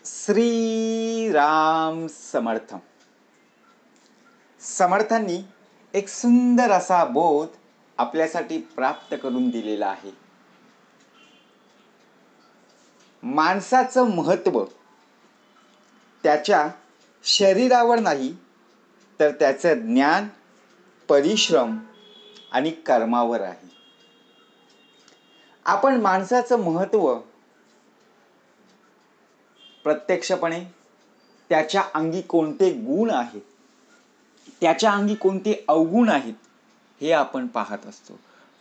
श्री राम समर्थ. समर्थांनी एक सुंदर असा बोध आपल्यासाठी प्राप्त करून दिलेला आहे. माणसाचं महत्त्व त्याच्या शरीरावर नाही तर त्याचं ज्ञान, परिश्रम आणि कर्मावर आहे. आपण माणसाचं महत्त्व प्रत्यक्षपणे त्याच्या अंगी कोणते गुण आहेत, त्याच्या अंगी कोणते अवगुण आहेत हे आपण पाहत असतो.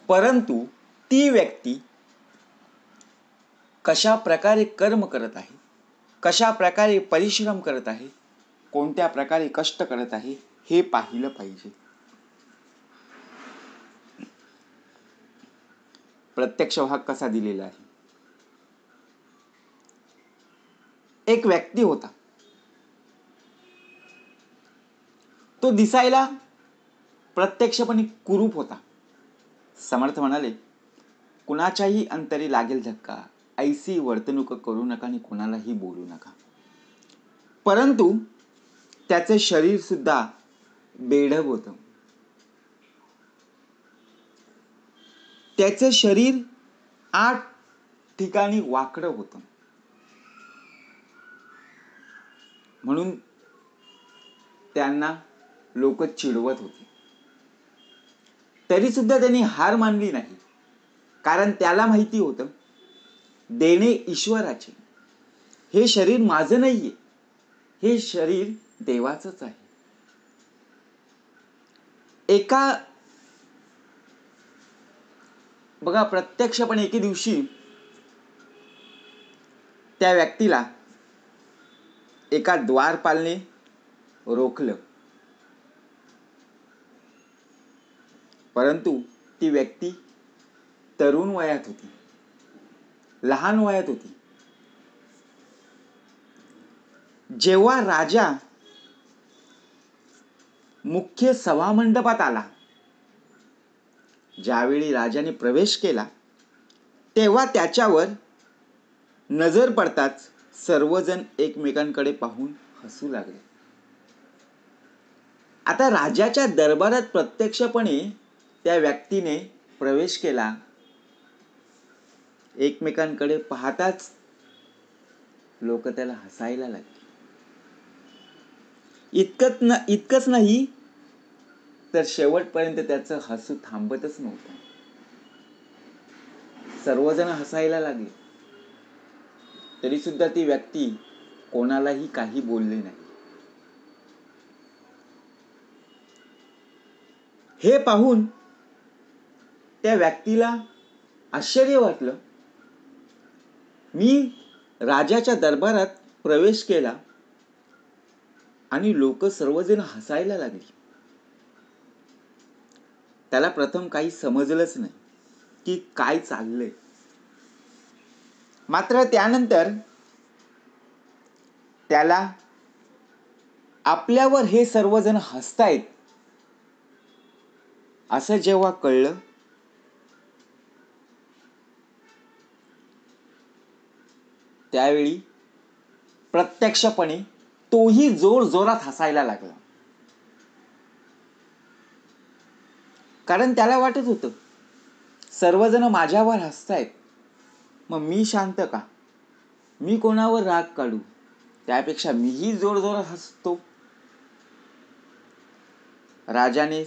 परंतु ती व्यक्ती कशा प्रकारे कर्म करत आहे, कशा प्रकारे परिश्रम करत आहे, कोणत्या प्रकारे कष्ट करत आहे हे पाहिलं पाहिजे. प्रत्यक्ष भाग कसा दिलेला आहे. एक व्यक्ती होता. तो दिसायला प्रत्यक्षपणे कुरूप होता. समर्थ म्हणाले, कुणाच्याही अंतरी लागेल धक्का, ऐसी वर्तणूक करू नका आणि कुणालाही बोलू नका. परंतु त्याचे शरीर सुद्धा बेढब होतं. त्याचे शरीर 8 ठिकाणी वाकडं होतं. म्हणून त्यांना लोक चिडवत होते. तरी सुद्धा त्यांनी हार मानली नाही, कारण त्याला माहिती होतं देणे ईश्वराचे. हे शरीर माझं नाहीये, हे शरीर देवाचंच आहे. बघा, प्रत्यक्षपणे एके दिवशी त्या व्यक्तीला एका द्वारपालने रोखलं. परंतु ती व्यक्ती तरुण वयात होती, लहान वयात होती. जेव्हा राजा मुख्य सभामंडपात आला, ज्यावेळी राजाने प्रवेश केला, तेव्हा त्याच्यावर नजर पडताच सर्वजण एकमेकांकडे पाहून हसू लागले. आता राजाच्या दरबारात प्रत्यक्षपणे त्या व्यक्तीने प्रवेश केला. एकमेकांकडे पाहताच लोक त्याला हसायला लागले. इतकंच नाही तर शेवटपर्यंत त्याचं हसू थांबतच नव्हतं. सर्वजण हसायला लागले, तरी सुद्धा ती व्यक्ती कोणालाही काही बोलले नाही. हे पाहून त्या व्यक्तीला आश्चर्य वाटलं. मी राजाच्या दरबारात प्रवेश केला आणि लोक सर्वजण हसायला लागली. त्याला प्रथम काही समजलंच नाही की काय चाललंय. मात्र त्यानंतर त्याला आपल्यावर हे सर्वजण हसतायत असं जेव्हा कळलं, त्यावेळी प्रत्यक्षपणे तोही जोर जोरात हसायला लागला. कारण त्याला वाटत होतं सर्वजण माझ्यावर हसतायत, मग मी शांत का? मी कोणावर राग काढू? त्यापेक्षा मीही जोर जोरात हसतो. राजाने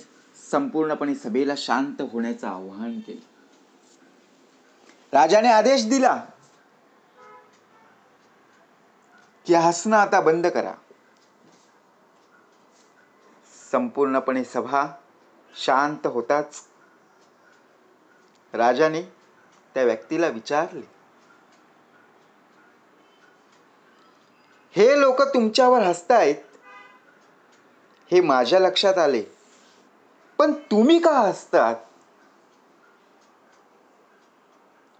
संपूर्णपणे सभेला शांत होण्याचं आवाहन केलं. राजाने आदेश दिला की हसणं आता बंद करा. संपूर्णपणे सभा शांत होताच राजाने त्या व्यक्तीला विचारले, हे लोक तुमच्यावर हसतायत हे माझ्या लक्षात आले, पण तुम्ही का हसतात?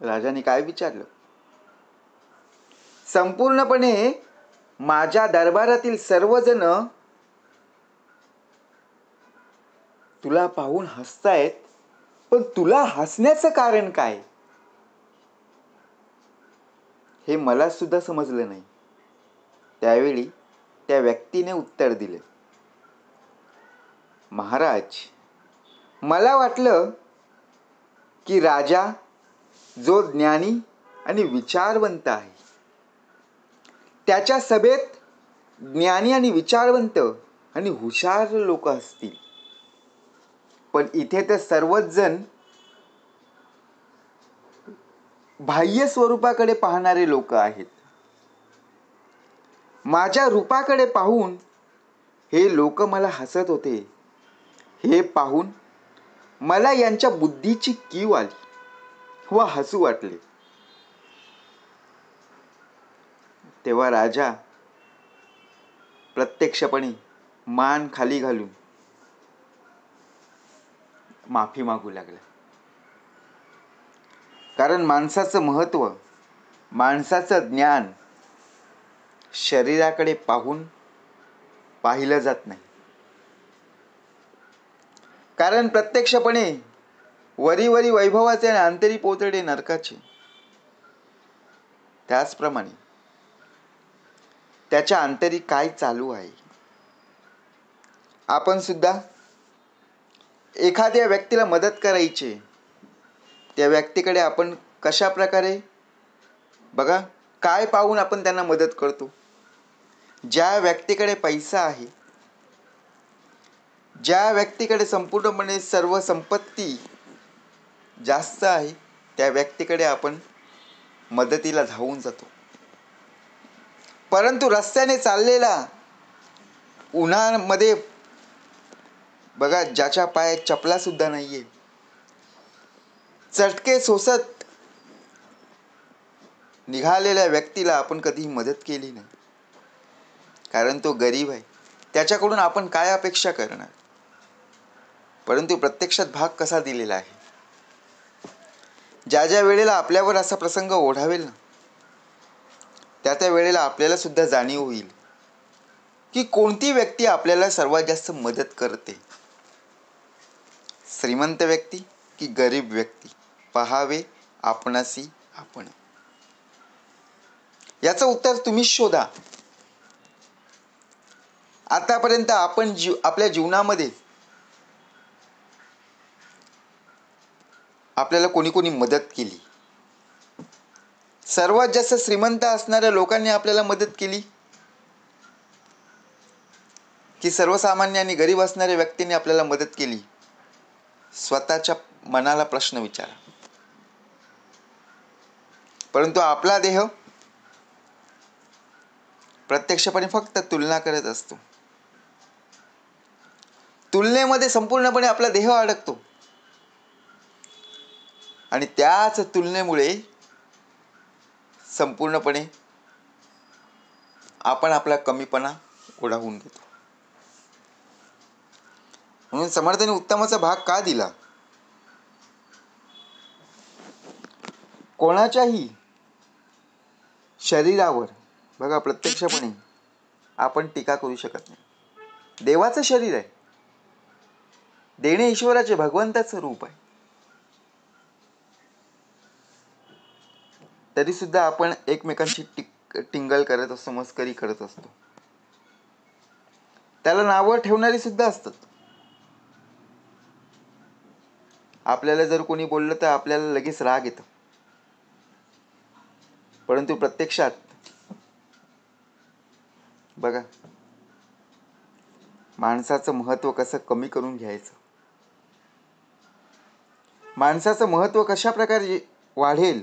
राजाने काय विचारलं? संपूर्णपणे माझ्या दरबारातील सर्वजण तुला पाहून हसतायत, पण तुला हसण्याचं कारण काय हे मला सुद्धा समजलं नाही. त्यावेळी त्या व्यक्तीने उत्तर दिले, महाराज, मला वाटलं की राजा जो ज्ञानी आणि विचारवंत आहे त्याच्या सभेत ज्ञानी आणि विचारवंत आणि हुशार लोक असतील, पण इथे तर सर्वच जण बाह्य स्वरूपाकडे पाहणारे लोक आहेत. माझ्या रूपाकडे पाहून हे लोक मला हसत होते. हे पाहून मला यांच्या बुद्धीची कीव आली व हसू वाटले. तेव्हा राजा प्रत्यक्षपणे मान खाली घालून माफी मागू लागला. कारण माणसाचं महत्त्व, माणसाचं ज्ञान शरीराकडे पाहून पाहिलं जात नाही. कारण प्रत्यक्षपणे वरीवरी वैभवाचे आणि अंतरी पोतडे नरकाचे, त्याचप्रमाणे त्याच्या अंतरी काय चालू आहे. आपण सुद्धा एखाद्या व्यक्तीला मदत करायची, त्या व्यक्तीकडे आपण कशा प्रकारे बघा, काय पाहून आपण त्यांना मदत करतो. ज्या व्यक्तीकडे पैसा आहे, ज्या व्यक्तीकडे संपूर्णपणे सर्व संपत्ती जास्त आहे, त्या व्यक्तीकडे आपण मदतीला धावून जातो. परंतु रस्त्याने चाललेला, उन्हामध्ये बघा, ज्याच्या पायात चपला सुद्धा नाहीये, चटके सोसत निघालेल्या व्यक्तीला आपण कधीही मदत केली नाही. कारण तो गरीब आहे, त्याच्याकडून आपण काय अपेक्षा करणार. परंतु प्रत्यक्षात भाग कसा दिलेला आहे. ज्या ज्या वेळेला आपल्यावर असा प्रसंग ओढावेल ना, त्या त्या वेळेला आपल्याला सुद्धा जाणीव होईल की कोणती व्यक्ती आपल्याला सर्वात जास्त मदत करते. श्रीमंत व्यक्ती की गरीब व्यक्ती, पहावे आपणासी आपण. याचं उत्तर तुम्ही शोधा. आतापर्यंत आपण आपल्या जीवनामध्ये आपल्याला कोणी कोणी मदत केली. सर्वात जास्त श्रीमंत असणाऱ्या लोकांनी आपल्याला मदत केली की सर्वसामान्य आणि गरीब असणाऱ्या व्यक्तींनी आपल्याला मदत केली. स्वतःच्या मनाला प्रश्न विचारा. परंतु आपला देह प्रत्यक्षपणे फक्त तुलना करत असतो. तुलनेमध्ये संपूर्णपणे आपला देह अडकतो आणि त्याच तुलनेमुळे संपूर्णपणे आपण आपला कमीपणा ओढावून घेतो. म्हणून समर्थाने उत्तमाचा भाग का दिला. कोणाच्याही शरीरावर बघा, प्रत्यक्षपणे आपण टीका करू शकत नाही. देवाचं शरीर आहे, देणे ईश्वराचे, भगवंताचं रूप आहे. तरी सुद्धा आपण एकमेकांची टिंगल करत असतो, मस्करी करत असतो. त्याला नावं ठेवणारी सुद्धा असतात. आपल्याला जर कोणी बोललं तर आपल्याला लगेच राग येतो. परंतु प्रत्यक्षात बघा, माणसाचं महत्त्व कसं कमी करून घ्यायचं, माणसाचं महत्त्व कशा प्रकारे वाढेल.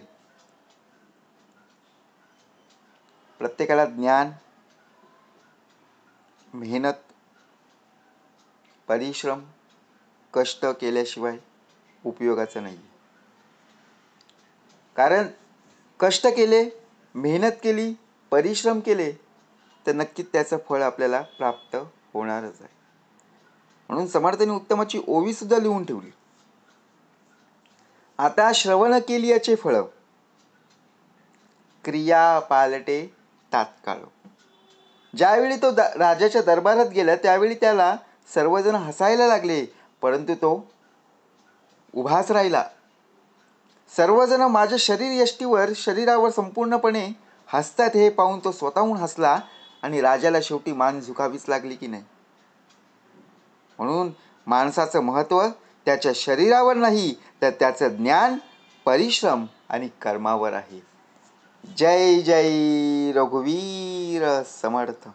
प्रत्येकाला ज्ञान, मेहनत, परिश्रम, कष्ट केल्याशिवाय उपयोगाचं नाही. कारण कष्ट केले, मेहनत केली, परिश्रम केले तर नक्कीच त्याचं फळ आपल्याला प्राप्त होणारच आहे. म्हणून समर्थाने उत्तमाची ओवी सुद्धा लिहून ठेवली. आता श्रवण केली याचे फळ, क्रिया पालटे तात्काळ. ज्यावेळी तो राजाच्या दरबारात गेला त्यावेळी त्याला सर्वजण हसायला लागले, परंतु तो उभाच राहिला. सर्वजण माझ्या शरीरावर संपूर्णपणे हसतात हे पाहून तो स्वतःहून हसला आणि राजाला शेवटी मान झुकावीच लागली की नाही. म्हणून माणसाचं महत्त्व त्याच्या शरीरावर नाही, तर त्याचं ज्ञान, परिश्रम आणि कर्मावर आहे. जय जय रघुवीर समर्थ.